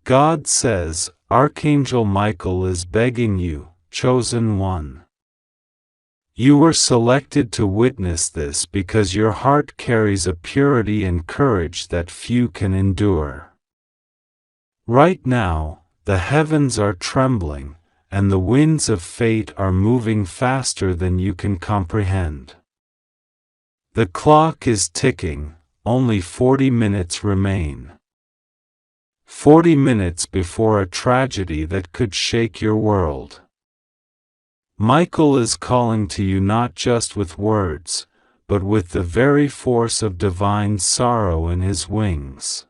God says, Archangel Michael is begging you, chosen one. You were selected to witness this because your heart carries a purity and courage that few can endure. Right now, the heavens are trembling, and the winds of fate are moving faster than you can comprehend. The clock is ticking, only 40 minutes remain. 40 minutes before a tragedy that could shake your world. Michael is calling to you not just with words, but with the very force of divine sorrow in his wings.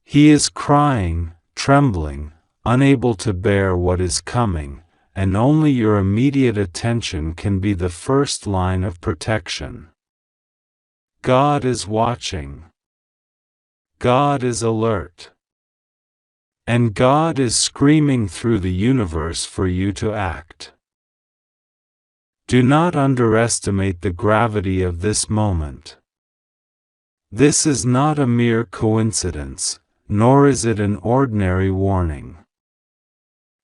He is crying, trembling, unable to bear what is coming, and only your immediate attention can be the first line of protection. God is watching. God is alert. And God is screaming through the universe for you to act. Do not underestimate the gravity of this moment. This is not a mere coincidence, nor is it an ordinary warning.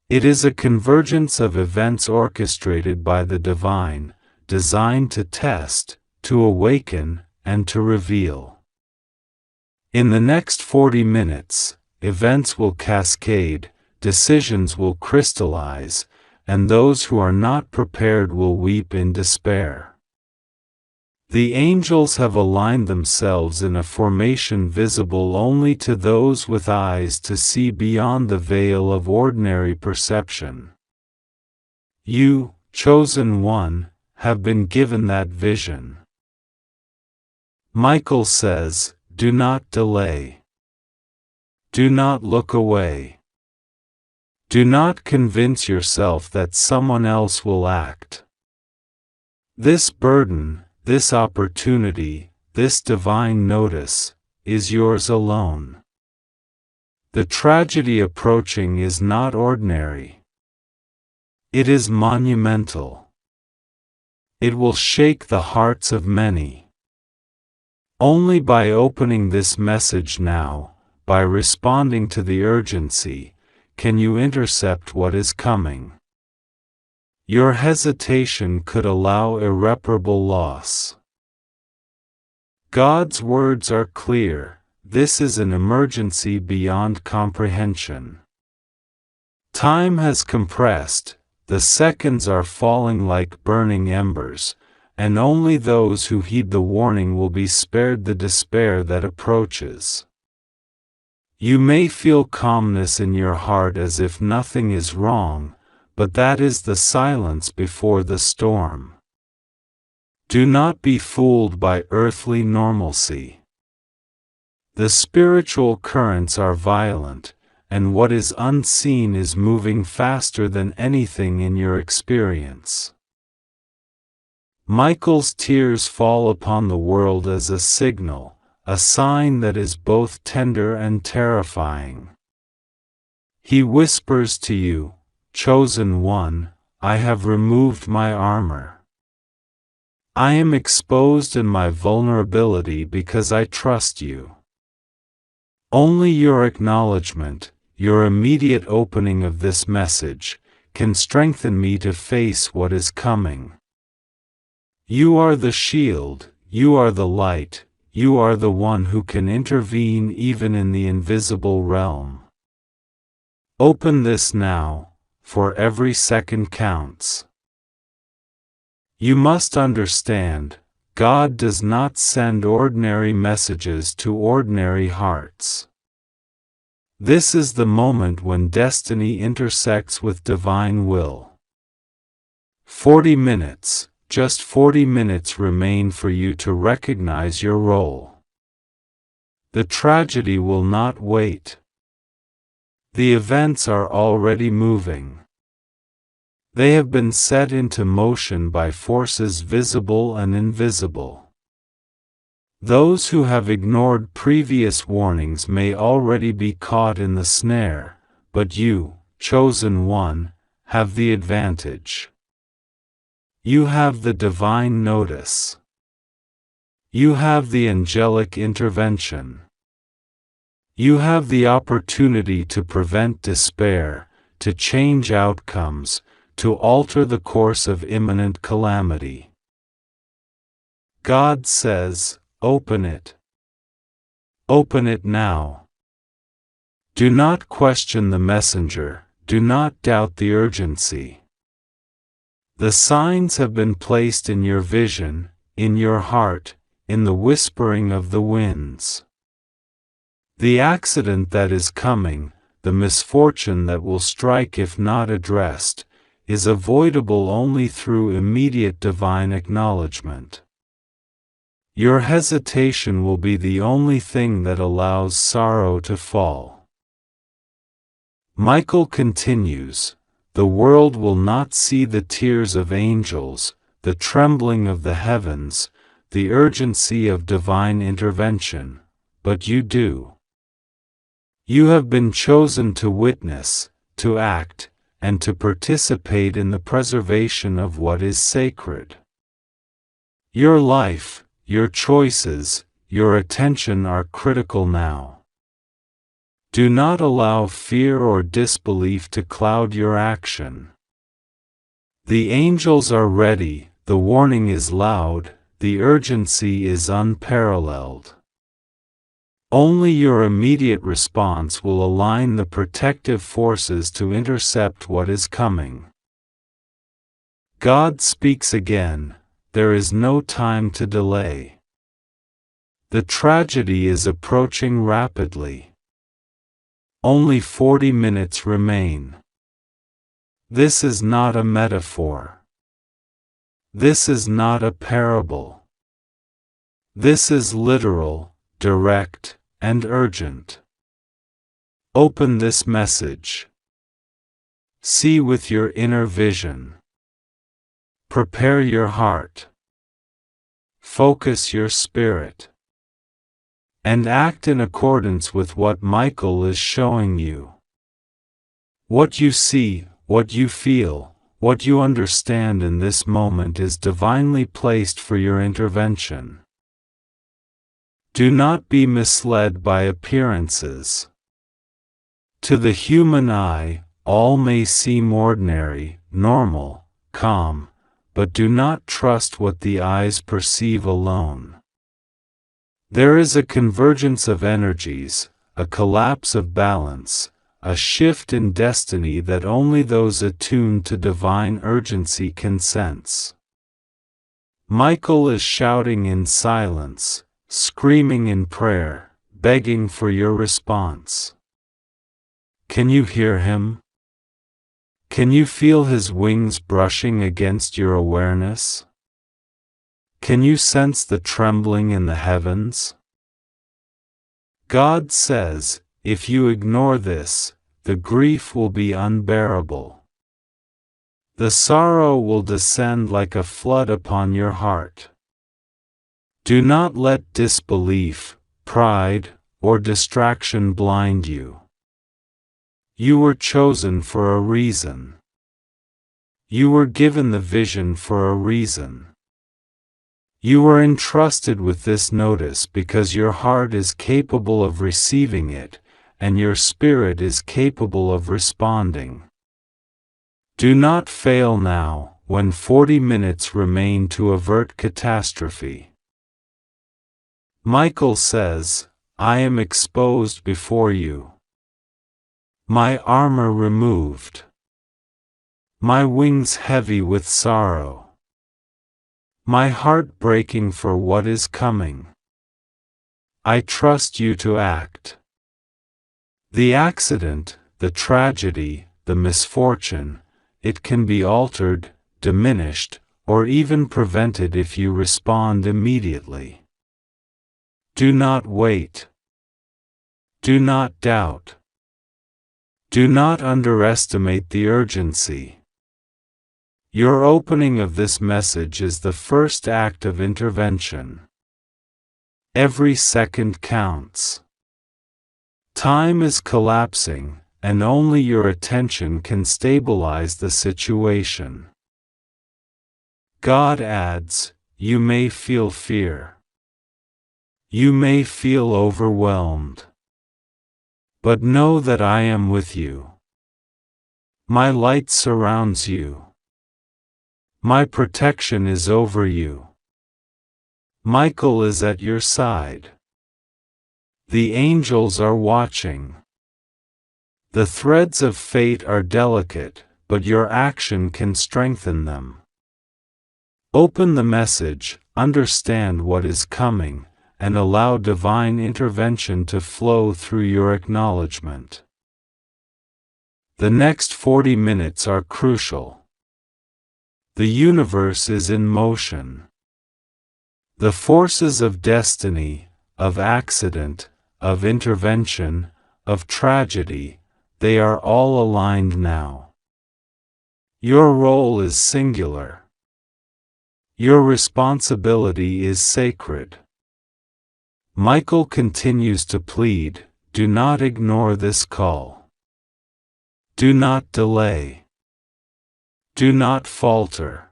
It is a convergence of events orchestrated by the divine, designed to test, to awaken, and to reveal. In the next 40 minutes, events will cascade, decisions will crystallize, and those who are not prepared will weep in despair. The angels have aligned themselves in a formation visible only to those with eyes to see beyond the veil of ordinary perception. You, chosen one, have been given that vision. Michael says, do not delay. Do not look away. Do not convince yourself that someone else will act. This burden, this opportunity, this divine notice, is yours alone. The tragedy approaching is not ordinary. It is monumental. It will shake the hearts of many. Only by opening this message now, by responding to the urgency, can you intercept what is coming. Your hesitation could allow irreparable loss. God's words are clear. This is an emergency beyond comprehension. Time has compressed, the seconds are falling like burning embers, and only those who heed the warning will be spared the despair that approaches. You may feel calmness in your heart as if nothing is wrong, but that is the silence before the storm. Do not be fooled by earthly normalcy. The spiritual currents are violent, and what is unseen is moving faster than anything in your experience. Michael's tears fall upon the world as a signal, a sign that is both tender and terrifying. He whispers to you, chosen one, I have removed my armor. I am exposed in my vulnerability because I trust you. Only your acknowledgement, your immediate opening of this message, can strengthen me to face what is coming. You are the shield, you are the light, you are the one who can intervene even in the invisible realm. Open this now, for every second counts. You must understand, God does not send ordinary messages to ordinary hearts. This is the moment when destiny intersects with divine will. 40 minutes. Just 40 minutes remain for you to recognize your role. The tragedy will not wait. The events are already moving. They have been set into motion by forces visible and invisible. Those who have ignored previous warnings may already be caught in the snare, but you, chosen one, have the advantage. You have the divine notice. You have the angelic intervention. You have the opportunity to prevent despair, to change outcomes, to alter the course of imminent calamity. God says, open it. Open it now. Do not question the messenger, do not doubt the urgency. The signs have been placed in your vision, in your heart, in the whispering of the winds. The accident that is coming, the misfortune that will strike if not addressed, is avoidable only through immediate divine acknowledgement. Your hesitation will be the only thing that allows sorrow to fall. Michael continues, the world will not see the tears of angels, the trembling of the heavens, the urgency of divine intervention, but you do. You have been chosen to witness, to act, and to participate in the preservation of what is sacred. Your life, your choices, your attention are critical now. Do not allow fear or disbelief to cloud your action. The angels are ready, the warning is loud, the urgency is unparalleled. Only your immediate response will align the protective forces to intercept what is coming. God speaks again, there is no time to delay. The tragedy is approaching rapidly. Only 40 minutes remain. This is not a metaphor. This is not a parable. This is literal, direct, and urgent. Open this message. See with your inner vision. Prepare your heart. Focus your spirit. And act in accordance with what Michael is showing you. What you see, what you feel, what you understand in this moment is divinely placed for your intervention. Do not be misled by appearances. To the human eye, all may seem ordinary, normal, calm, but do not trust what the eyes perceive alone. There is a convergence of energies, a collapse of balance, a shift in destiny that only those attuned to divine urgency can sense. Michael is shouting in silence, screaming in prayer, begging for your response. Can you hear him? Can you feel his wings brushing against your awareness? Can you sense the trembling in the heavens? God says, if you ignore this, the grief will be unbearable. The sorrow will descend like a flood upon your heart. Do not let disbelief, pride, or distraction blind you. You were chosen for a reason. You were given the vision for a reason. You were entrusted with this notice because your heart is capable of receiving it, and your spirit is capable of responding. Do not fail now, when 40 minutes remain to avert catastrophe. Michael says, I am exposed before you. My armor removed. My wings heavy with sorrow. My heart breaking for what is coming. I trust you to act. The accident, the tragedy, the misfortune, it can be altered, diminished, or even prevented if you respond immediately. Do not wait. Do not doubt. Do not underestimate the urgency. Your opening of this message is the first act of intervention. Every second counts. Time is collapsing, and only your attention can stabilize the situation. God adds, you may feel fear. You may feel overwhelmed. But know that I am with you. My light surrounds you. My protection is over you. Michael is at your side. The angels are watching. The threads of fate are delicate, but your action can strengthen them. Open the message, understand what is coming, and allow divine intervention to flow through your acknowledgement. The next 40 minutes are crucial. The universe is in motion. The forces of destiny, of accident, of intervention, of tragedy, they are all aligned now. Your role is singular. Your responsibility is sacred. Michael continues to plead, do not ignore this call. Do not delay. Do not falter.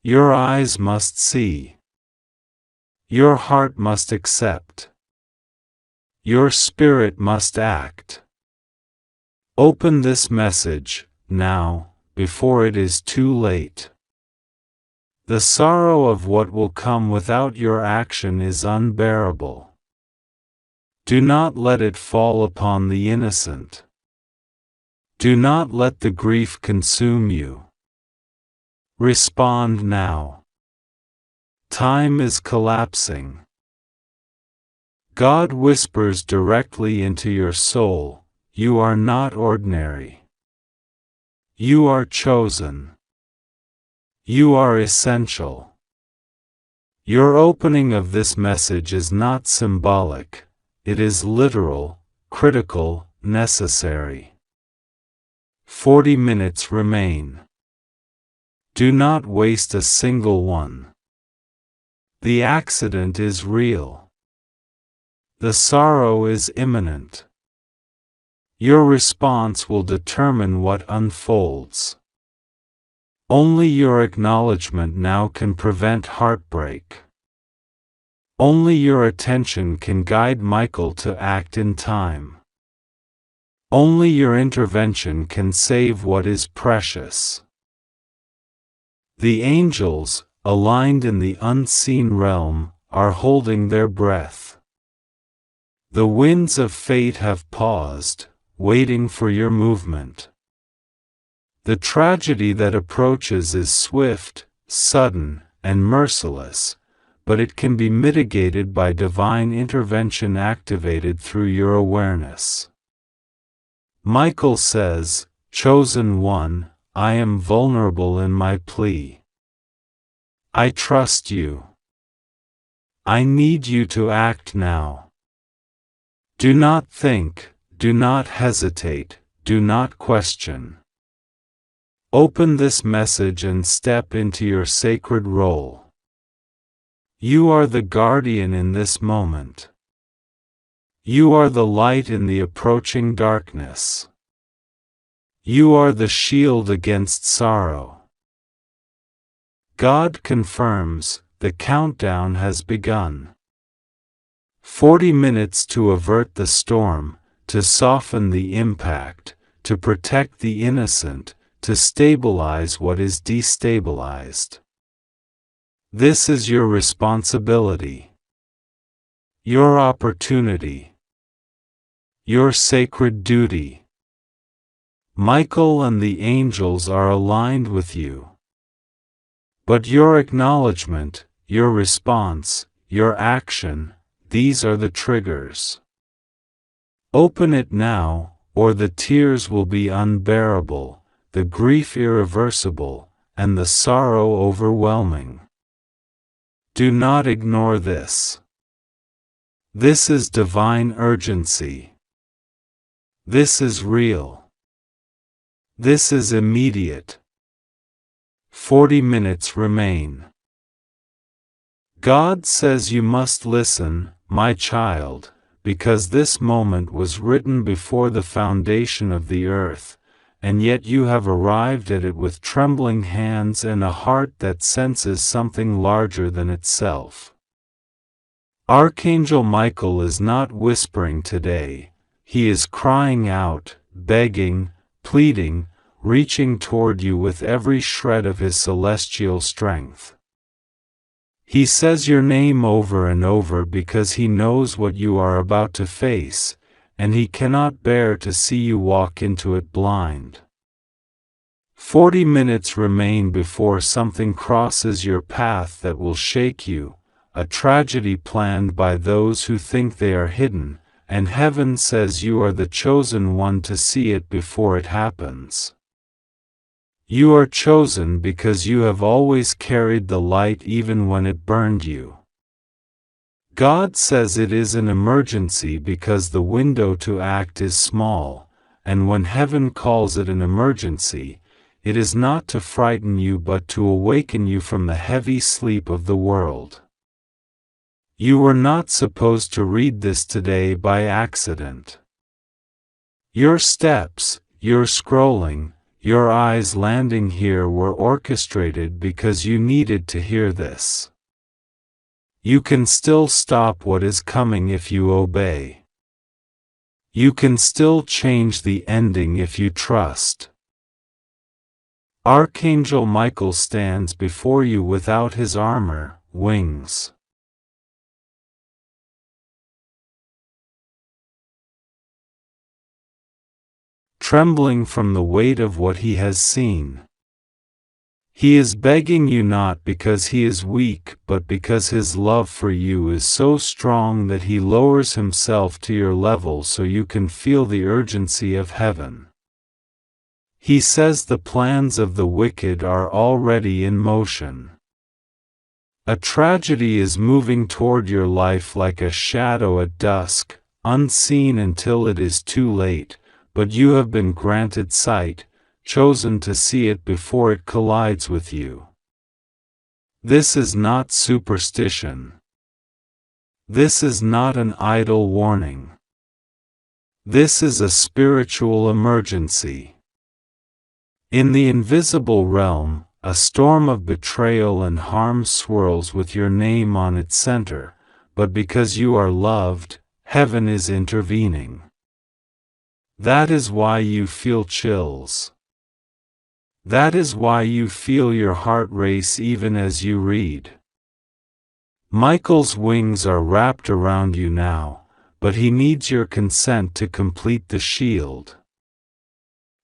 Your eyes must see. Your heart must accept. Your spirit must act. Open this message, now, before it is too late. The sorrow of what will come without your action is unbearable. Do not let it fall upon the innocent. Do not let the grief consume you. Respond now. Time is collapsing. God whispers directly into your soul, you are not ordinary. You are chosen. You are essential. Your opening of this message is not symbolic, it is literal, critical, necessary. 40 minutes remain. Do not waste a single one. The accident is real. The sorrow is imminent. Your response will determine what unfolds. Only your acknowledgement now can prevent heartbreak. Only your attention can guide Michael to act in time. Only your intervention can save what is precious. The angels, aligned in the unseen realm, are holding their breath. The winds of fate have paused, waiting for your movement. The tragedy that approaches is swift, sudden, and merciless, but it can be mitigated by divine intervention activated through your awareness. Michael says, Chosen One, I am vulnerable in my plea. I trust you. I need you to act now. Do not think, do not hesitate, do not question. Open this message and step into your sacred role. You are the guardian in this moment. You are the light in the approaching darkness. You are the shield against sorrow. God confirms, the countdown has begun. 40 minutes to avert the storm, to soften the impact, to protect the innocent, to stabilize what is destabilized. This is your responsibility. Your opportunity. Your sacred duty. Michael and the angels are aligned with you. But your acknowledgement, your response, your action, these are the triggers. Open it now, or the tears will be unbearable, the grief irreversible, and the sorrow overwhelming. Do not ignore this. This is divine urgency. This is real. This is immediate. 40 minutes remain. God says you must listen, my child, because this moment was written before the foundation of the earth, and yet you have arrived at it with trembling hands and a heart that senses something larger than itself. Archangel Michael is not whispering today, he is crying out, begging, pleading, reaching toward you with every shred of his celestial strength. He says your name over and over because he knows what you are about to face, and he cannot bear to see you walk into it blind. 40 minutes remain before something crosses your path that will shake you, a tragedy planned by those who think they are hidden, and heaven says you are the chosen one to see it before it happens. You are chosen because you have always carried the light even when it burned you. God says it is an emergency because the window to act is small, and when heaven calls it an emergency, it is not to frighten you but to awaken you from the heavy sleep of the world. You were not supposed to read this today by accident. Your steps, your scrolling, your eyes landing here were orchestrated because you needed to hear this. You can still stop what is coming if you obey. You can still change the ending if you trust. Archangel Michael stands before you without his armor, wings. Trembling from the weight of what he has seen. He is begging you not because he is weak but because his love for you is so strong that he lowers himself to your level so you can feel the urgency of heaven. He says the plans of the wicked are already in motion. A tragedy is moving toward your life like a shadow at dusk, unseen until it is too late, but you have been granted sight, chosen to see it before it collides with you. This is not superstition. This is not an idle warning. This is a spiritual emergency. In the invisible realm, a storm of betrayal and harm swirls with your name on its center, but because you are loved, heaven is intervening. That is why you feel chills. That is why you feel your heart race even as you read. Michael's wings are wrapped around you now, but he needs your consent to complete the shield.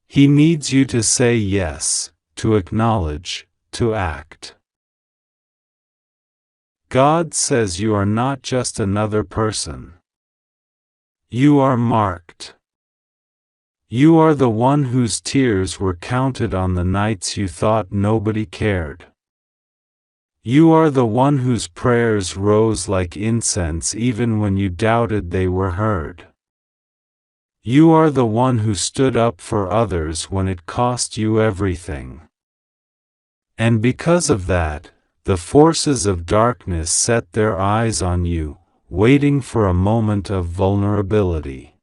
He needs you to say yes, to acknowledge, to act. God says you are not just another person. You are marked. You are the one whose tears were counted on the nights you thought nobody cared. You are the one whose prayers rose like incense even when you doubted they were heard. You are the one who stood up for others when it cost you everything. And because of that, the forces of darkness set their eyes on you, waiting for a moment of vulnerability.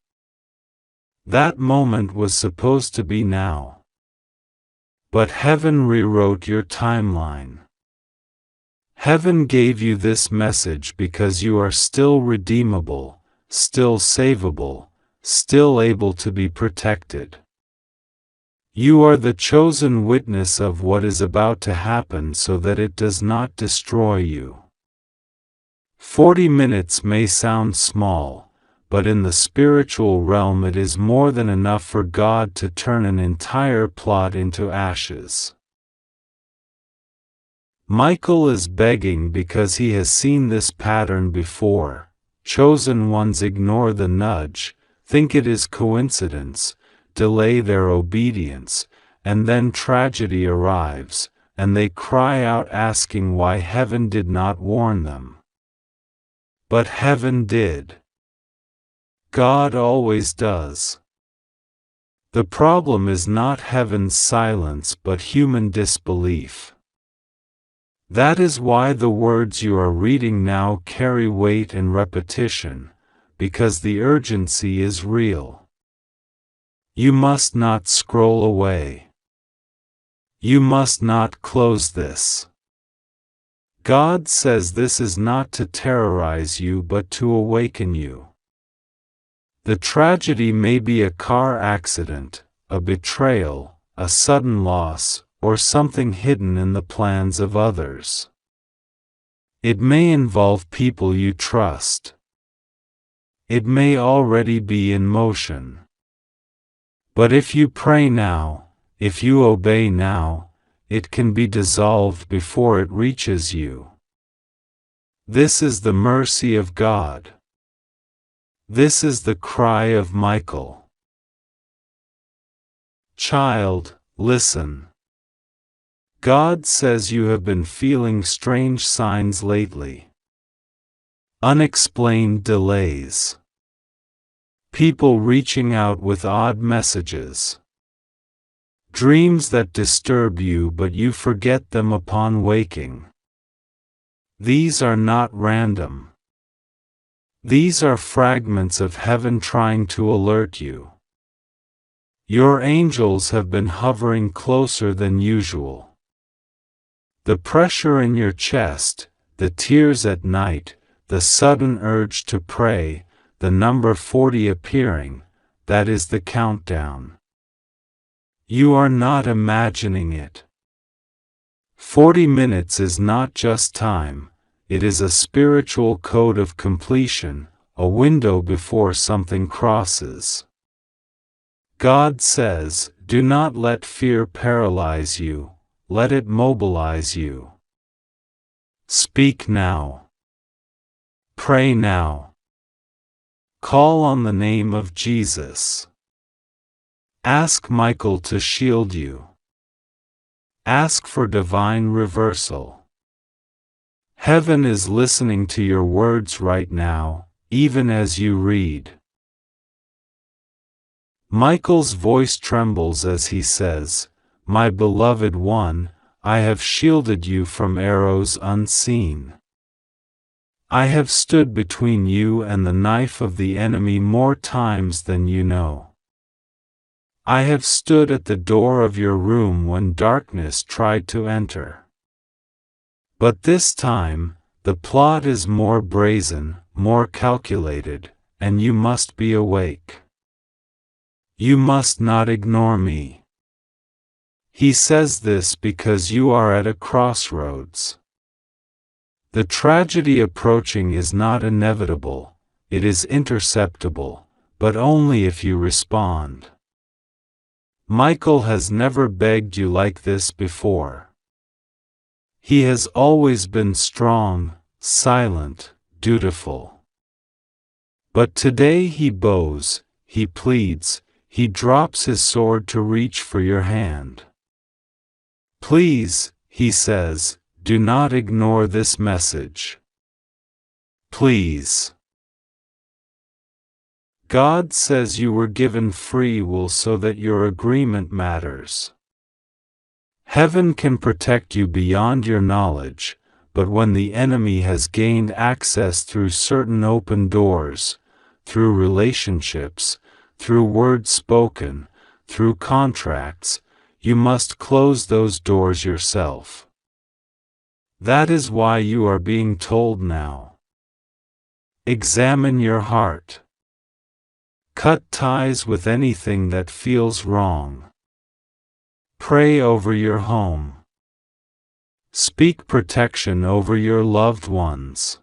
That moment was supposed to be now. But heaven rewrote your timeline. Heaven gave you this message because you are still redeemable, still savable, still able to be protected. You are the chosen witness of what is about to happen so that it does not destroy you. 40 minutes may sound small, but in the spiritual realm it is more than enough for God to turn an entire plot into ashes. Michael is begging because he has seen this pattern before. Chosen ones ignore the nudge, think it is coincidence, delay their obedience, and then tragedy arrives, and they cry out asking why heaven did not warn them. But heaven did. God always does. The problem is not heaven's silence but human disbelief. That is why the words you are reading now carry weight and repetition, because the urgency is real. You must not scroll away. You must not close this. God says this is not to terrorize you but to awaken you. The tragedy may be a car accident, a betrayal, a sudden loss, or something hidden in the plans of others. It may involve people you trust. It may already be in motion. But if you pray now, if you obey now, it can be dissolved before it reaches you. This is the mercy of God. This is the cry of Michael. Child, listen. God says you have been feeling strange signs lately. Unexplained delays. People reaching out with odd messages. Dreams that disturb you but you forget them upon waking. These are not random. These are fragments of heaven trying to alert you. Your angels have been hovering closer than usual. The pressure in your chest, the tears at night, the sudden urge to pray, the number 40 appearing, that is the countdown. You are not imagining it. 40 minutes is not just time, it is a spiritual code of completion, a window before something crosses. God says, do not let fear paralyze you, let it mobilize you. Speak now. Pray now. Call on the name of Jesus. Ask Michael to shield you. Ask for divine reversal. Heaven is listening to your words right now, even as you read. Michael's voice trembles as he says, "My beloved one, I have shielded you from arrows unseen. I have stood between you and the knife of the enemy more times than you know. I have stood at the door of your room when darkness tried to enter. But this time, the plot is more brazen, more calculated, and you must be awake. You must not ignore me." He says this because you are at a crossroads. The tragedy approaching is not inevitable, it is interceptable, but only if you respond. Michael has never begged you like this before. He has always been strong, silent, dutiful. But today he bows, he pleads, he drops his sword to reach for your hand. Please, he says, do not ignore this message. Please. God says you were given free will so that your agreement matters. Heaven can protect you beyond your knowledge, but when the enemy has gained access through certain open doors, through relationships, through words spoken, through contracts, you must close those doors yourself. That is why you are being told now. Examine your heart. Cut ties with anything that feels wrong. Pray over your home. Speak protection over your loved ones.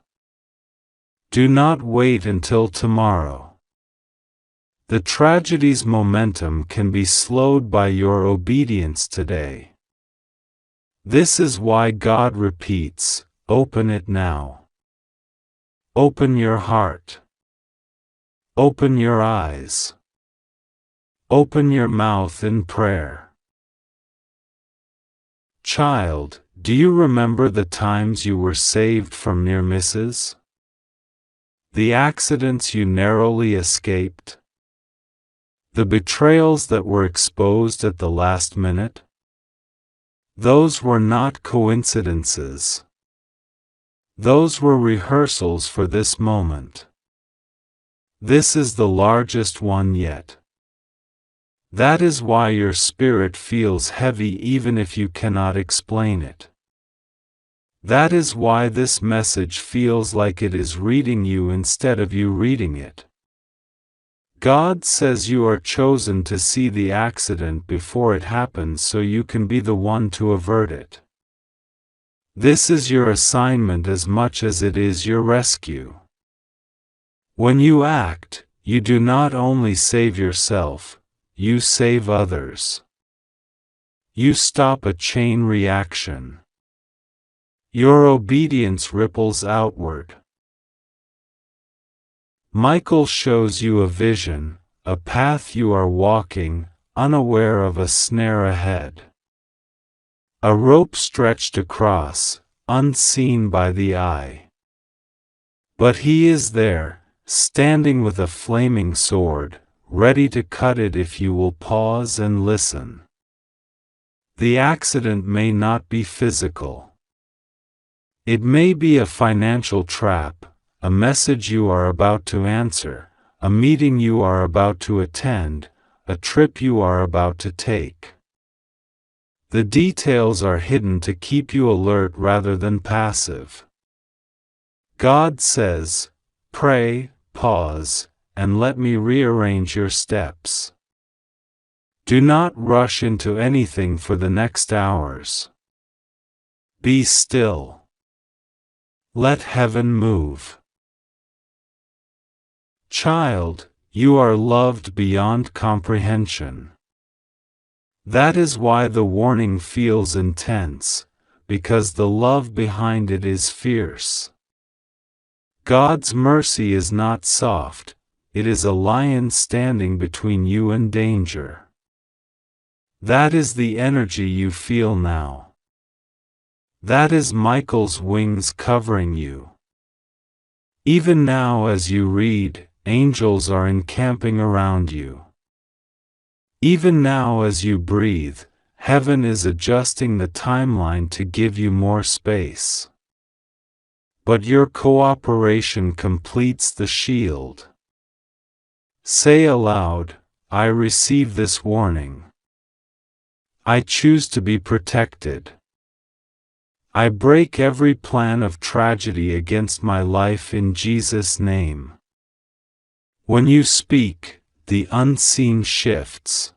Do not wait until tomorrow. The tragedy's momentum can be slowed by your obedience today. This is why God repeats, open it now. Open your heart. Open your eyes. Open your mouth in prayer. Child, do you remember the times you were saved from near misses? The accidents you narrowly escaped? The betrayals that were exposed at the last minute? Those were not coincidences. Those were rehearsals for this moment. This is the largest one yet. That is why your spirit feels heavy even if you cannot explain it. That is why this message feels like it is reading you instead of you reading it. God says you are chosen to see the accident before it happens so you can be the one to avert it. This is your assignment as much as it is your rescue. When you act, you do not only save yourself, you save others. You stop a chain reaction. Your obedience ripples outward. Michael shows you a vision, a path you are walking, unaware of a snare ahead. A rope stretched across, unseen by the eye. But he is there, standing with a flaming sword, ready to cut it if you will pause and listen. The accident may not be physical. It may be a financial trap, a message you are about to answer, a meeting you are about to attend, a trip you are about to take. The details are hidden to keep you alert rather than passive. God says, "Pray, pause, and let me rearrange your steps." Do not rush into anything for the next hours. Be still. Let heaven move. Child, you are loved beyond comprehension. That is why the warning feels intense, because the love behind it is fierce. God's mercy is not soft, it is a lion standing between you and danger. That is the energy you feel now. That is Michael's wings covering you. Even now as you read, angels are encamping around you. Even now as you breathe, heaven is adjusting the timeline to give you more space. But your cooperation completes the shield. Say aloud, I receive this warning. I choose to be protected. I break every plan of tragedy against my life in Jesus' name. When you speak, the unseen shifts.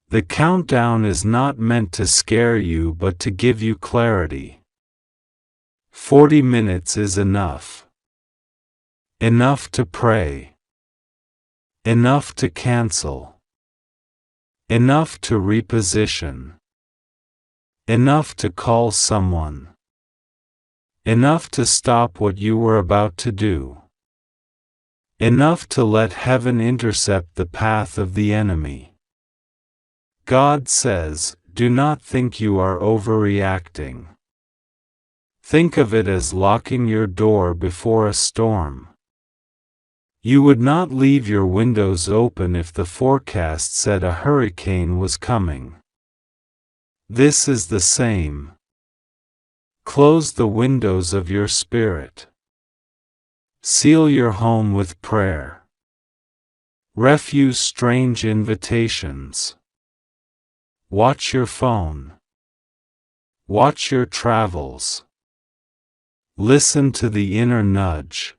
The countdown is not meant to scare you but to give you clarity. 40 minutes is enough. Enough to pray. Enough to cancel. Enough to reposition. Enough to call someone. Enough to stop what you were about to do. Enough to let heaven intercept the path of the enemy. God says, do not think you are overreacting. Think of it as locking your door before a storm. You would not leave your windows open if the forecast said a hurricane was coming. This is the same. Close the windows of your spirit. Seal your home with prayer. Refuse strange invitations. Watch your phone. Watch your travels. Listen to the inner nudge.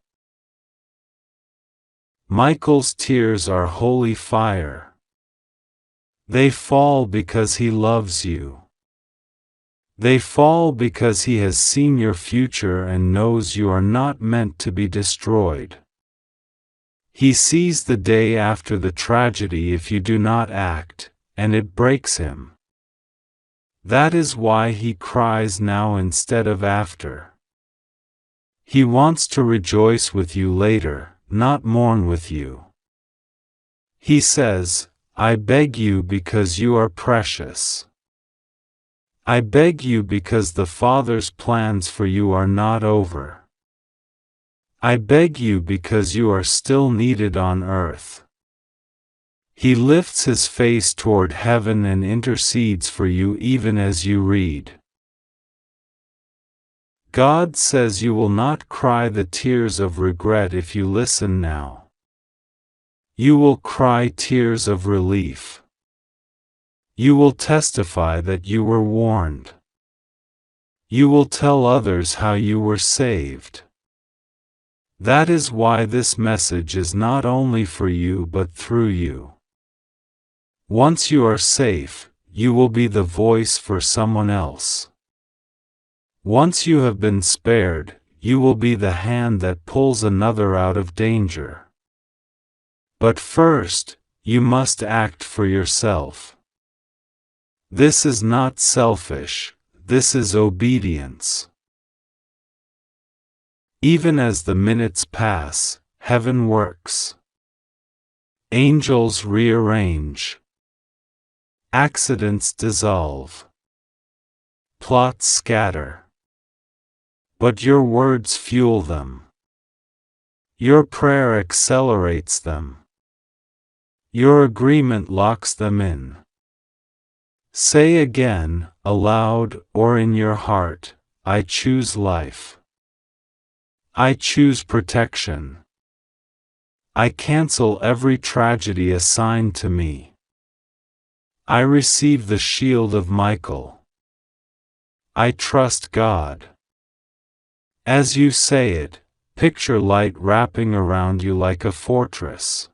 Michael's tears are holy fire. They fall because he loves you. They fall because he has seen your future and knows you are not meant to be destroyed. He sees the day after the tragedy if you do not act, and it breaks him. That is why he cries now instead of after. He wants to rejoice with you later, not mourn with you. He says, I beg you because you are precious. I beg you because the Father's plans for you are not over. I beg you because you are still needed on earth. He lifts his face toward heaven and intercedes for you even as you read. God says you will not cry the tears of regret if you listen now. You will cry tears of relief. You will testify that you were warned. You will tell others how you were saved. That is why this message is not only for you but through you. Once you are safe, you will be the voice for someone else. Once you have been spared, you will be the hand that pulls another out of danger. But first, you must act for yourself. This is not selfish, this is obedience. Even as the minutes pass, heaven works. Angels rearrange. Accidents dissolve. Plots scatter. But your words fuel them. Your prayer accelerates them. Your agreement locks them in. Say again, aloud or in your heart, I choose life. I choose protection. I cancel every tragedy assigned to me. I receive the shield of Michael. I trust God. As you say it, picture light wrapping around you like a fortress.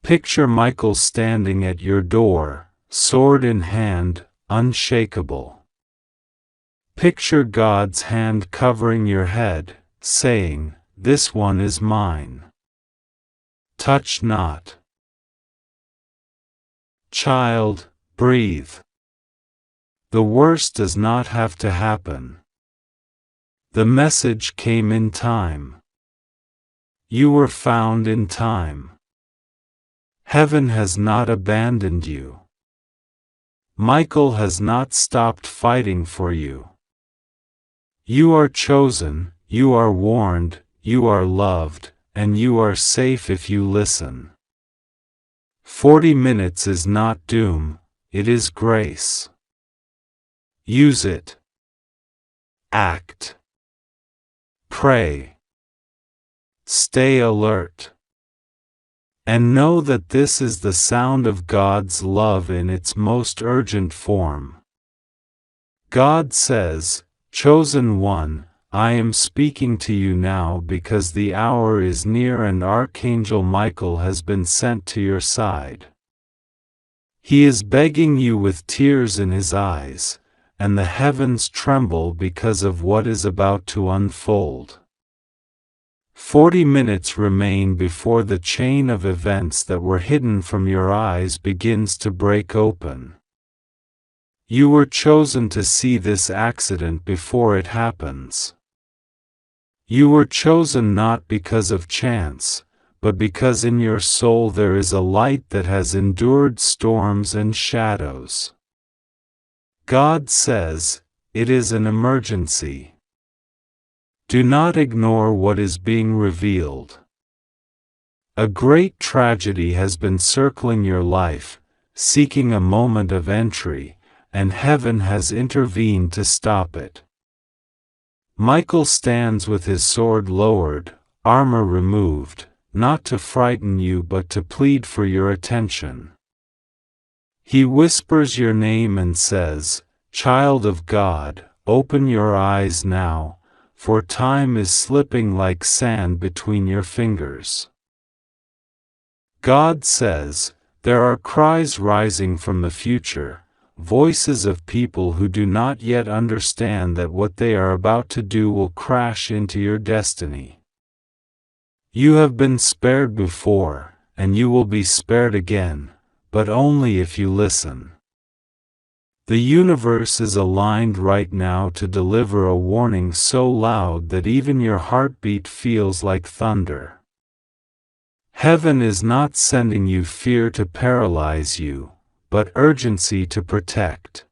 Picture Michael standing at your door, sword in hand, unshakable. Picture God's hand covering your head, saying, "This one is mine. Touch not." Child, breathe. The worst does not have to happen. The message came in time. You were found in time. Heaven has not abandoned you. Michael has not stopped fighting for you. You are chosen, you are warned, you are loved, and you are safe if you listen. 40 minutes is not doom, it is grace. Use it. Act. Pray. Stay alert. And know that this is the sound of God's love in its most urgent form. God says, "Chosen one, I am speaking to you now because the hour is near and Archangel Michael has been sent to your side. He is begging you with tears in his eyes, and the heavens tremble because of what is about to unfold. 40 minutes remain before the chain of events that were hidden from your eyes begins to break open. You were chosen to see this accident before it happens. You were chosen not because of chance, but because in your soul there is a light that has endured storms and shadows. God says, it is an emergency. Do not ignore what is being revealed. A great tragedy has been circling your life, seeking a moment of entry, and heaven has intervened to stop it. Michael stands with his sword lowered, armor removed, not to frighten you but to plead for your attention. He whispers your name and says, "Child of God, open your eyes now, for time is slipping like sand between your fingers." God says, there are cries rising from the future, voices of people who do not yet understand that what they are about to do will crash into your destiny. You have been spared before, and you will be spared again, but only if you listen. The universe is aligned right now to deliver a warning so loud that even your heartbeat feels like thunder. Heaven is not sending you fear to paralyze you, but urgency to protect.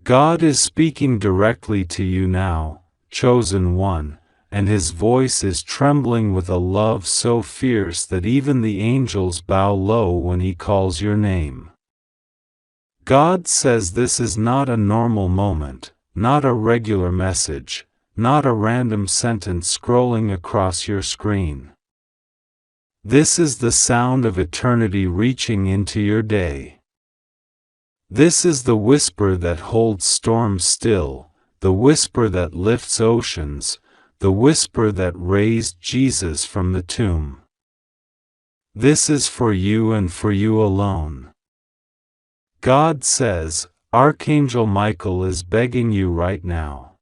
God is speaking directly to you now, chosen one, and his voice is trembling with a love so fierce that even the angels bow low when he calls your name. God says this is not a normal moment, not a regular message, not a random sentence scrolling across your screen. This is the sound of eternity reaching into your day. This is the whisper that holds storms still, the whisper that lifts oceans, the whisper that raised Jesus from the tomb. This is for you and for you alone. God says, Archangel Michael is begging you right now.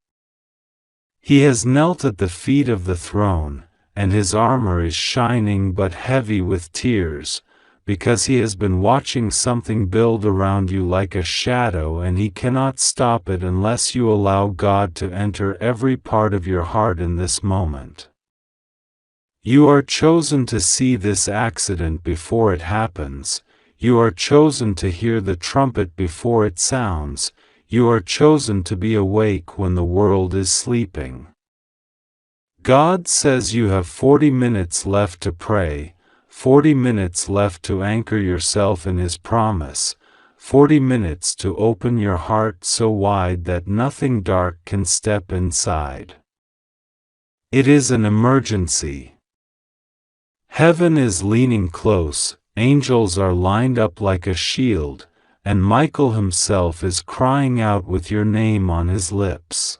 He has knelt at the feet of the throne, and his armor is shining but heavy with tears, because he has been watching something build around you like a shadow, and he cannot stop it unless you allow God to enter every part of your heart in this moment. You are chosen to see this accident before it happens. You are chosen to hear the trumpet before it sounds. You are chosen to be awake when the world is sleeping. God says you have 40 minutes left to pray, 40 minutes left to anchor yourself in His promise, 40 minutes to open your heart so wide that nothing dark can step inside. It is an emergency. Heaven is leaning close, angels are lined up like a shield, and Michael himself is crying out with your name on his lips.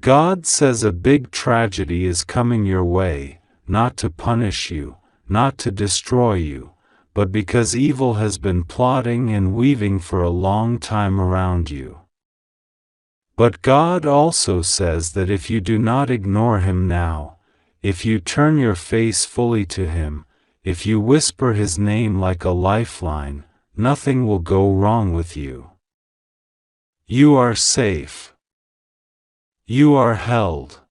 God says a big tragedy is coming your way, not to punish you, not to destroy you, but because evil has been plotting and weaving for a long time around you. But God also says that if you do not ignore Him now, if you turn your face fully to Him, if you whisper His name like a lifeline, nothing will go wrong with you. You are safe. You are held.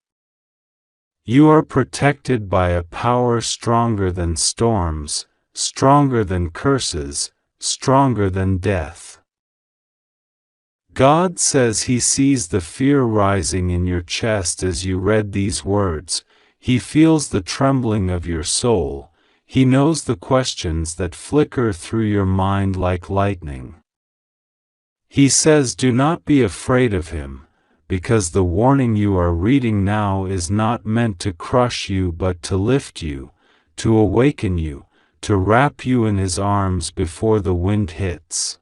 You are protected by a power stronger than storms, stronger than curses, stronger than death. God says He sees the fear rising in your chest as you read these words. He feels the trembling of your soul. He knows the questions that flicker through your mind like lightning. He says, do not be afraid of him, because the warning you are reading now is not meant to crush you but to lift you, to awaken you, to wrap you in His arms before the wind hits.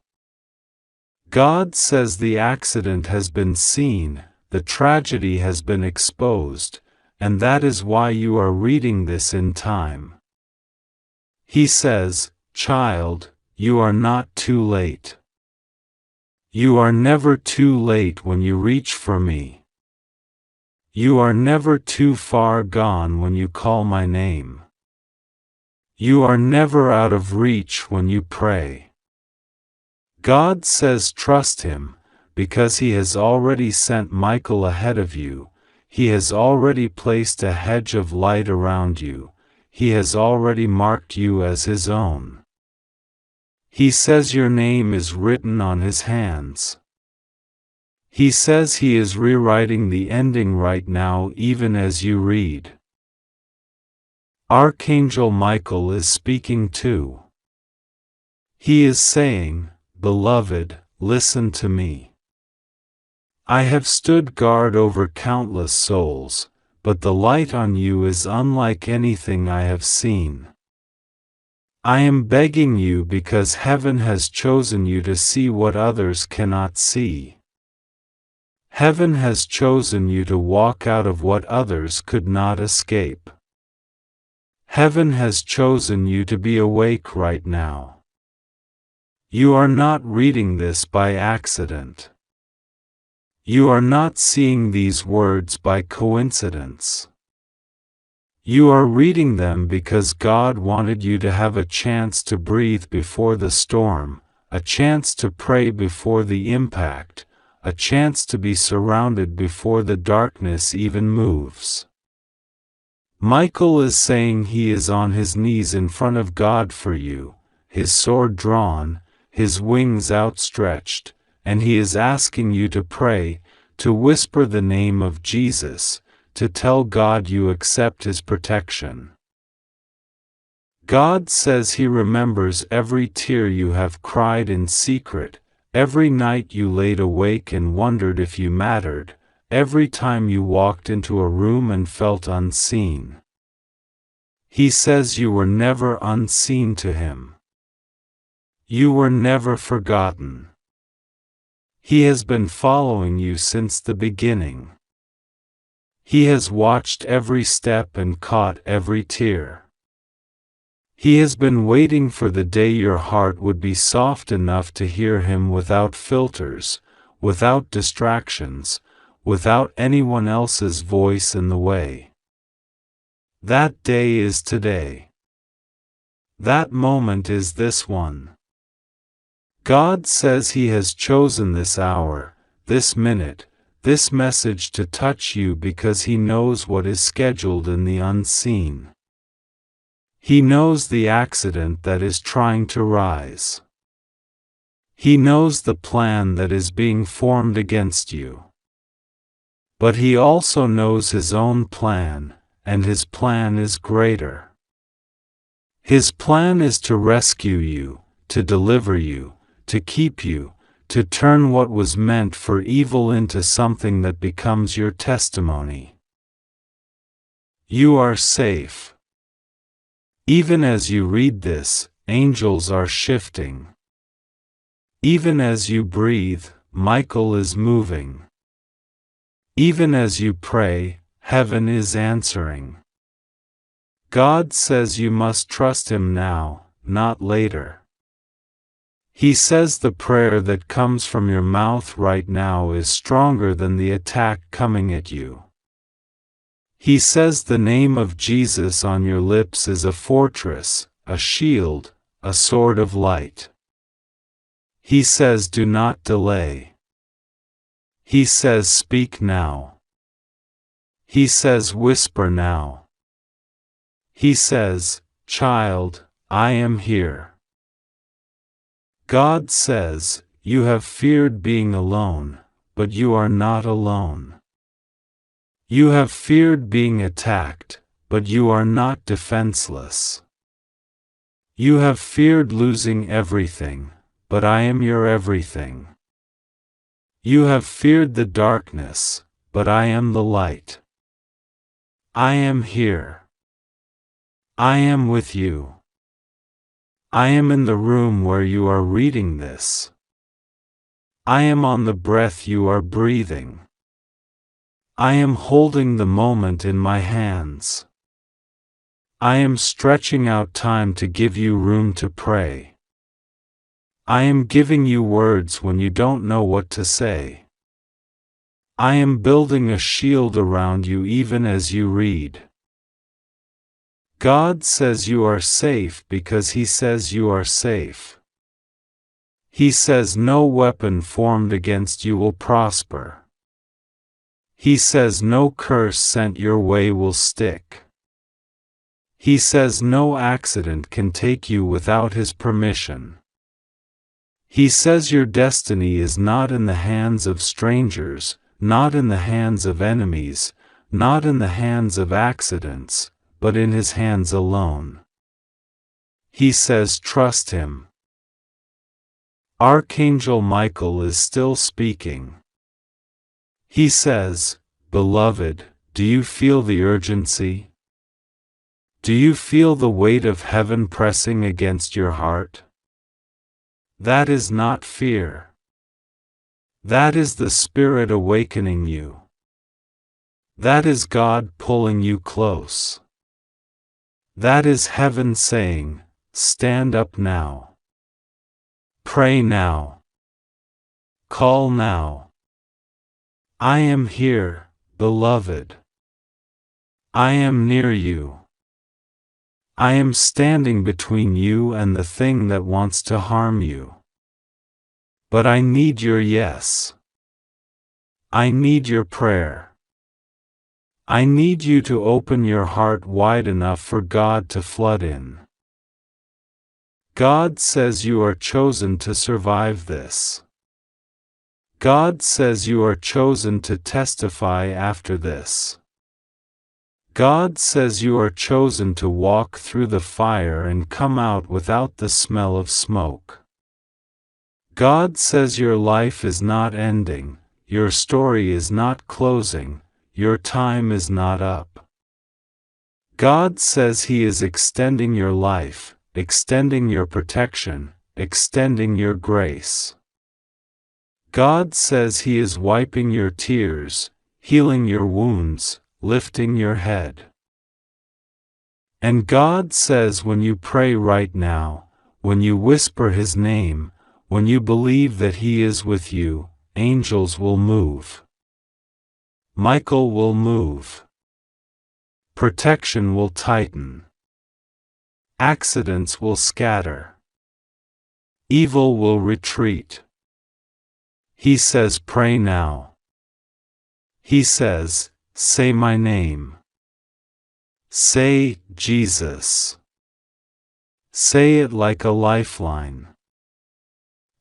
God says the accident has been seen, the tragedy has been exposed, and that is why you are reading this in time. He says, child, you are not too late. You are never too late when you reach for me. You are never too far gone when you call my name. You are never out of reach when you pray. God says trust Him, because He has already sent Michael ahead of you. He has already placed a hedge of light around you. He has already marked you as His own. He says your name is written on His hands. He says He is rewriting the ending right now even as you read. Archangel Michael is speaking too. He is saying, Beloved, listen to me. I have stood guard over countless souls, but the light on you is unlike anything I have seen. I am begging you because heaven has chosen you to see what others cannot see. Heaven has chosen you to walk out of what others could not escape. Heaven has chosen you to be awake right now. You are not reading this by accident. You are not seeing these words by coincidence. You are reading them because God wanted you to have a chance to breathe before the storm, a chance to pray before the impact, a chance to be surrounded before the darkness even moves. Michael is saying he is on his knees in front of God for you, his sword drawn, his wings outstretched, and he is asking you to pray, to whisper the name of Jesus, to tell God you accept His protection. God says He remembers every tear you have cried in secret, every night you laid awake and wondered if you mattered, every time you walked into a room and felt unseen. He says you were never unseen to Him. You were never forgotten. He has been following you since the beginning. He has watched every step and caught every tear. He has been waiting for the day your heart would be soft enough to hear him without filters, without distractions, without anyone else's voice in the way. That day is today. That moment is this one. God says He has chosen this hour, this minute, this message to touch you because He knows what is scheduled in the unseen. He knows the accident that is trying to rise. He knows the plan that is being formed against you. But He also knows His own plan, and His plan is greater. His plan is to rescue you, to deliver you, to keep you, to turn what was meant for evil into something that becomes your testimony. You are safe. Even as you read this, angels are shifting. Even as you breathe, Michael is moving. Even as you pray, heaven is answering. God says you must trust Him now, not later. He says the prayer that comes from your mouth right now is stronger than the attack coming at you. He says the name of Jesus on your lips is a fortress, a shield, a sword of light. He says do not delay. He says speak now. He says whisper now. He says, child, I am here. God says, you have feared being alone, but you are not alone. You have feared being attacked, but you are not defenseless. You have feared losing everything, but I am your everything. You have feared the darkness, but I am the light. I am here. I am with you. I am in the room where you are reading this. I am on the breath you are breathing. I am holding the moment in my hands. I am stretching out time to give you room to pray. I am giving you words when you don't know what to say. I am building a shield around you even as you read. God says you are safe because He says you are safe. He says no weapon formed against you will prosper. He says no curse sent your way will stick. He says no accident can take you without His permission. He says your destiny is not in the hands of strangers, not in the hands of enemies, not in the hands of accidents, but in His hands alone. He says trust Him. Archangel Michael is still speaking. He says, beloved, do you feel the urgency? Do you feel the weight of heaven pressing against your heart? That is not fear. That is the Spirit awakening you. That is God pulling you close. That is heaven saying, stand up now. Pray now. Call now. I am here, beloved. I am near you. I am standing between you and the thing that wants to harm you. But I need your yes. I need your prayer. I need you to open your heart wide enough for God to flood in. God says you are chosen to survive this. God says you are chosen to testify after this. God says you are chosen to walk through the fire and come out without the smell of smoke. God says your life is not ending, your story is not closing, your time is not up. God says He is extending your life, extending your protection, extending your grace. God says He is wiping your tears, healing your wounds, lifting your head. And God says when you pray right now, when you whisper His name, when you believe that He is with you, angels will move. Michael will move. Protection will tighten. Accidents will scatter. Evil will retreat. He says pray now. He says, say my name. Say, Jesus. Say it like a lifeline.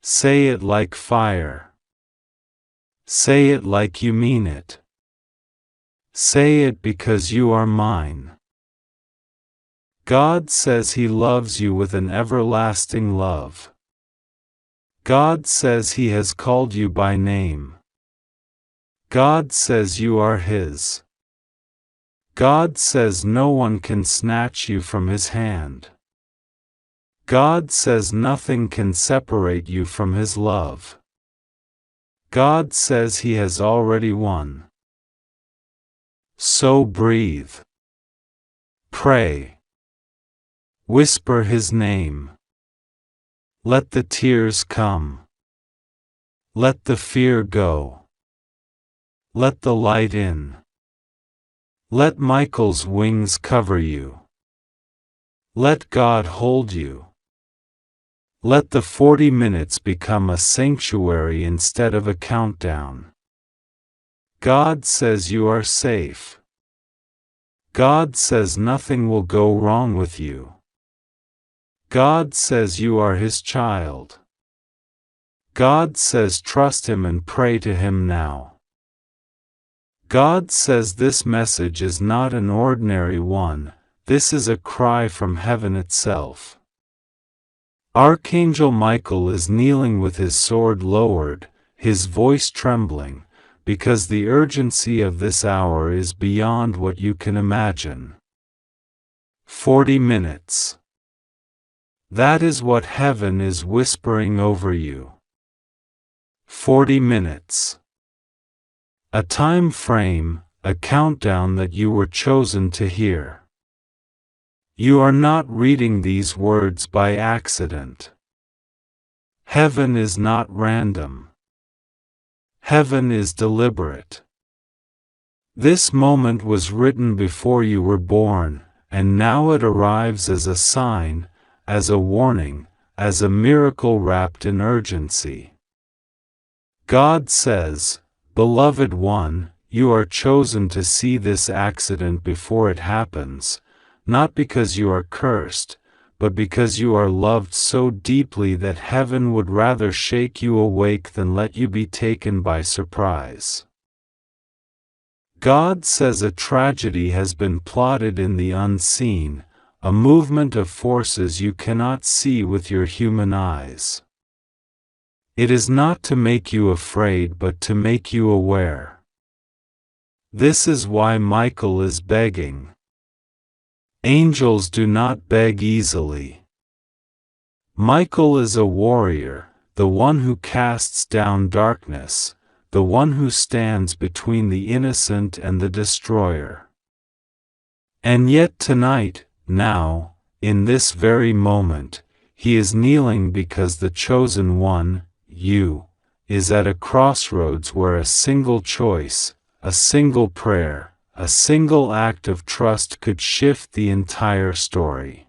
Say it like fire. Say it like you mean it. Say it because you are mine. God says He loves you with an everlasting love. God says He has called you by name. God says you are His. God says no one can snatch you from His hand. God says nothing can separate you from His love. God says He has already won. So breathe. Pray. Whisper His name. Let the tears come. Let the fear go. Let the light in. Let Michael's wings cover you. Let God hold you. Let the 40 minutes become a sanctuary instead of a countdown. God says you are safe. God says nothing will go wrong with you. God says you are His child. God says trust Him and pray to Him now. God says this message is not an ordinary one, this is a cry from heaven itself. Archangel Michael is kneeling with his sword lowered, his voice trembling, because the urgency of this hour is beyond what you can imagine. 40 minutes. That is what heaven is whispering over you. 40 minutes. A time frame, a countdown that you were chosen to hear. You are not reading these words by accident. Heaven is not random. Heaven is deliberate. This moment was written before you were born, and now it arrives as a sign, as a warning, as a miracle wrapped in urgency. God says, Beloved one, you are chosen to see this accident before it happens, not because you are cursed, but because you are loved so deeply that heaven would rather shake you awake than let you be taken by surprise. God says a tragedy has been plotted in the unseen, a movement of forces you cannot see with your human eyes. It is not to make you afraid but to make you aware. This is why Michael is begging. Angels do not beg easily. Michael is a warrior, the one who casts down darkness, the one who stands between the innocent and the destroyer. And yet tonight, now, in this very moment, he is kneeling because the chosen one, you, is at a crossroads where a single choice, a single prayer, a single act of trust could shift the entire story.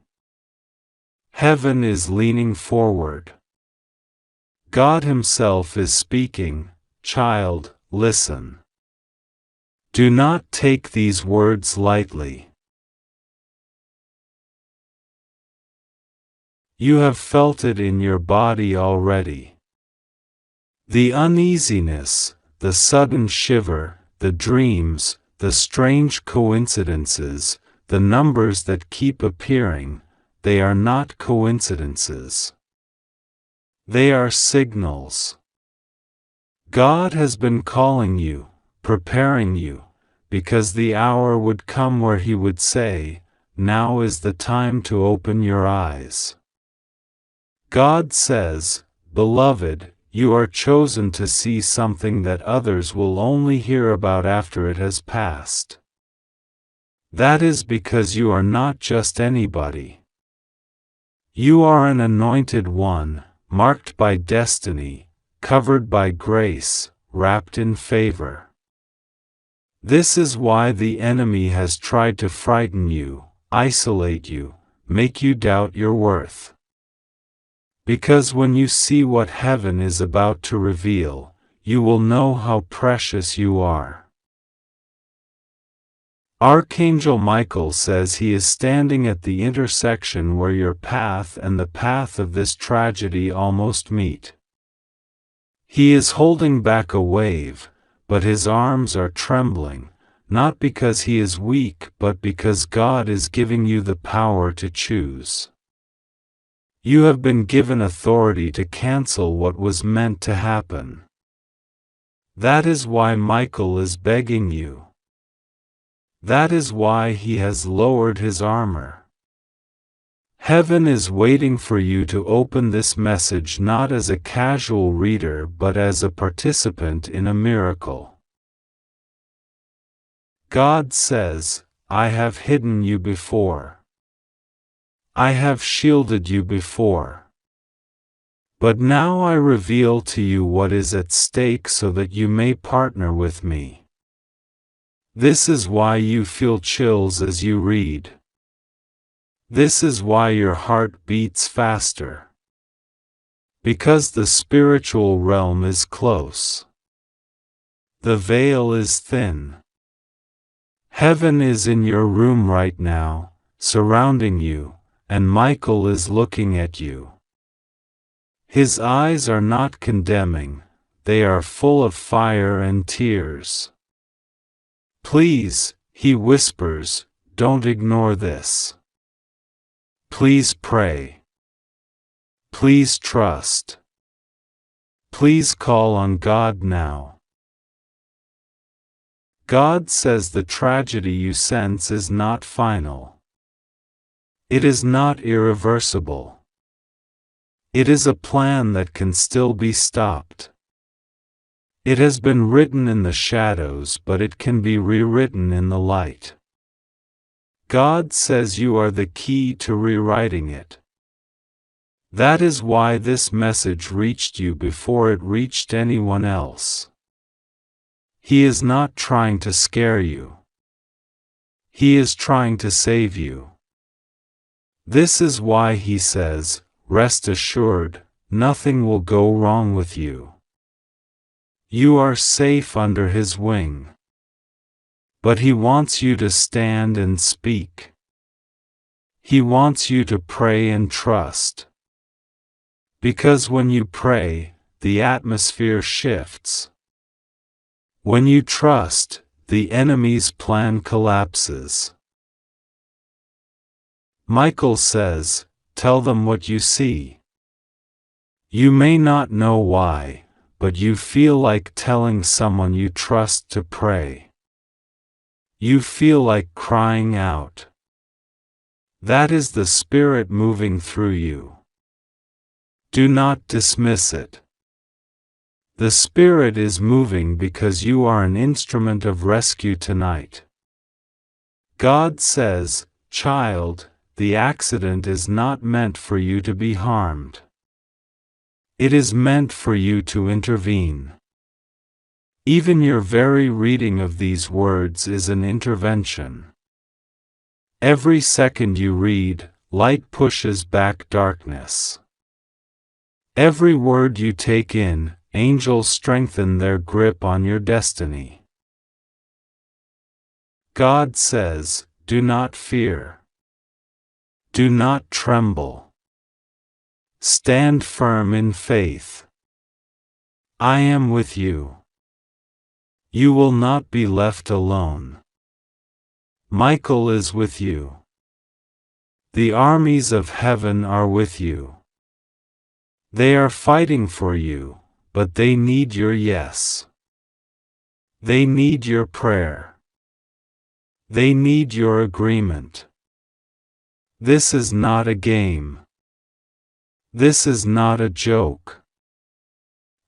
Heaven is leaning forward. God Himself is speaking, child, listen. Do not take these words lightly. You have felt it in your body already. The uneasiness, the sudden shiver, the dreams, the strange coincidences, the numbers that keep appearing, they are not coincidences. They are signals. God has been calling you, preparing you, because the hour would come where He would say, now is the time to open your eyes. God says, Beloved, you are chosen to see something that others will only hear about after it has passed. That is because you are not just anybody. You are an anointed one, marked by destiny, covered by grace, wrapped in favor. This is why the enemy has tried to frighten you, isolate you, make you doubt your worth. Because when you see what heaven is about to reveal, you will know how precious you are. Archangel Michael says he is standing at the intersection where your path and the path of this tragedy almost meet. He is holding back a wave, but his arms are trembling, not because he is weak but because God is giving you the power to choose. You have been given authority to cancel what was meant to happen. That is why Michael is begging you. That is why he has lowered his armor. Heaven is waiting for you to open this message not as a casual reader but as a participant in a miracle. God says, I have hidden you before. I have shielded you before. But now I reveal to you what is at stake so that you may partner with me. This is why you feel chills as you read. This is why your heart beats faster. Because the spiritual realm is close. The veil is thin. Heaven is in your room right now, surrounding you, and Michael is looking at you. His eyes are not condemning, they are full of fire and tears. Please, he whispers, don't ignore this. Please pray. Please trust. Please call on God now. God says the tragedy you sense is not final. It is not irreversible. It is a plan that can still be stopped. It has been written in the shadows, but it can be rewritten in the light. God says you are the key to rewriting it. That is why this message reached you before it reached anyone else. He is not trying to scare you. He is trying to save you. This is why he says, rest assured, nothing will go wrong with you. You are safe under his wing. But he wants you to stand and speak. He wants you to pray and trust. Because when you pray, the atmosphere shifts. When you trust, the enemy's plan collapses. Michael says, tell them what you see. You may not know why, but you feel like telling someone you trust to pray. You feel like crying out. That is the Spirit moving through you. Do not dismiss it. The Spirit is moving because you are an instrument of rescue tonight. God says, child, the accident is not meant for you to be harmed. It is meant for you to intervene. Even your very reading of these words is an intervention. Every second you read, light pushes back darkness. Every word you take in, angels strengthen their grip on your destiny. God says, do not fear. Do not tremble. Stand firm in faith. I am with you. You will not be left alone. Michael is with you. The armies of heaven are with you. They are fighting for you, but they need your yes. They need your prayer. They need your agreement. This is not a game. This is not a joke.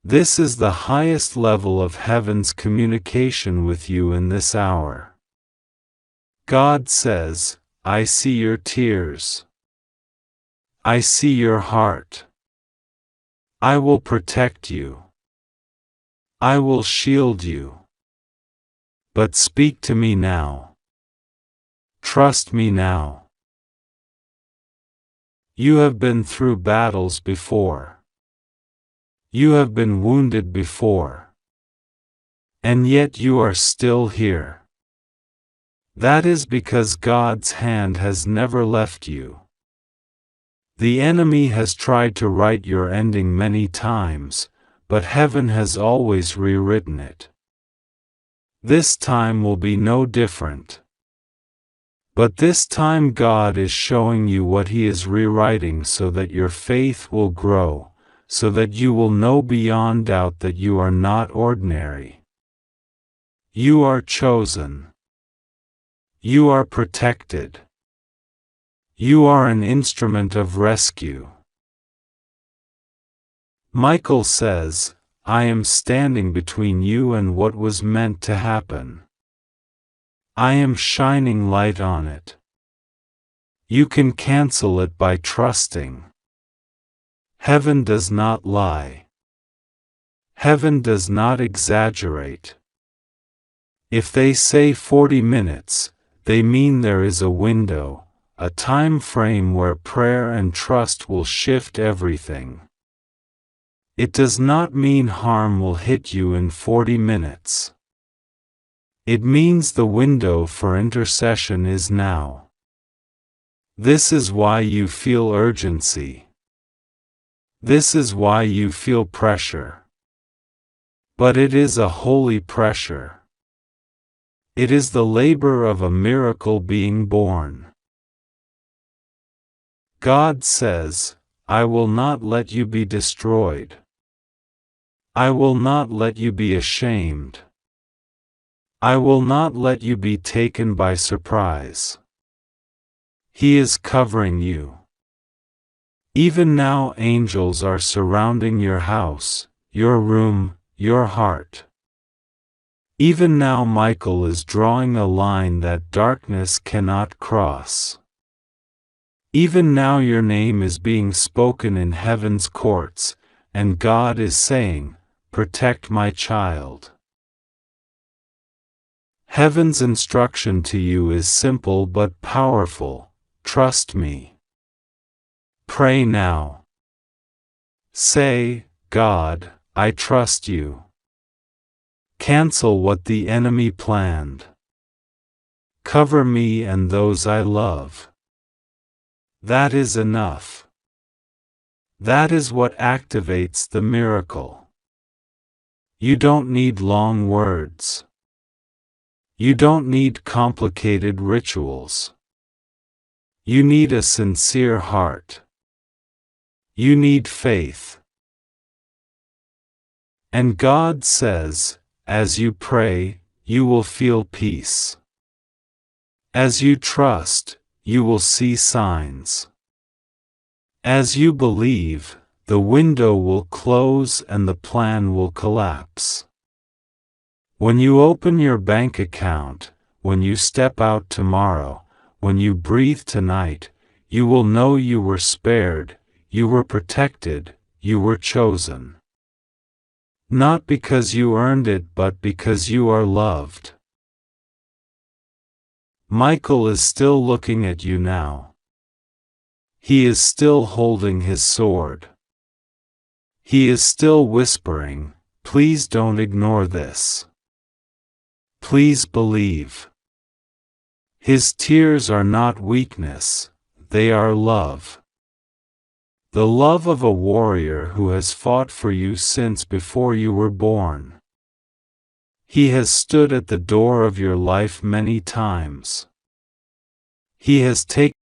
This is the highest level of heaven's communication with you in this hour. God says, I see your tears. I see your heart. I will protect you. I will shield you. But speak to me now. Trust me now. You have been through battles before. You have been wounded before. And yet you are still here. That is because God's hand has never left you. The enemy has tried to write your ending many times, but heaven has always rewritten it. This time will be no different. But this time God is showing you what He is rewriting so that your faith will grow, so that you will know beyond doubt that you are not ordinary. You are chosen. You are protected. You are an instrument of rescue. Michael says, I am standing between you and what was meant to happen. I am shining light on it. You can cancel it by trusting. Heaven does not lie. Heaven does not exaggerate. If they say 40 minutes, they mean there is a window, a time frame where prayer and trust will shift everything. It does not mean harm will hit you in 40 minutes. It means the window for intercession is now. This is why you feel urgency. This is why you feel pressure. But it is a holy pressure. It is the labor of a miracle being born. God says, I will not let you be destroyed. I will not let you be ashamed. I will not let you be taken by surprise. He is covering you. Even now angels are surrounding your house, your room, your heart. Even now Michael is drawing a line that darkness cannot cross. Even now your name is being spoken in heaven's courts, and God is saying, protect my child. Heaven's instruction to you is simple but powerful, trust me. Pray now. Say, God, I trust you. Cancel what the enemy planned. Cover me and those I love. That is enough. That is what activates the miracle. You don't need long words. You don't need complicated rituals. You need a sincere heart. You need faith. And God says, as you pray, you will feel peace. As you trust, you will see signs. As you believe, the window will close and the plan will collapse. When you open your bank account, when you step out tomorrow, when you breathe tonight, you will know you were spared, you were protected, you were chosen. Not because you earned it but because you are loved. Michael is still looking at you now. He is still holding his sword. He is still whispering, please don't ignore this. Please believe. His tears are not weakness, they are love. The love of a warrior who has fought for you since before you were born. He has stood at the door of your life many times. He has taken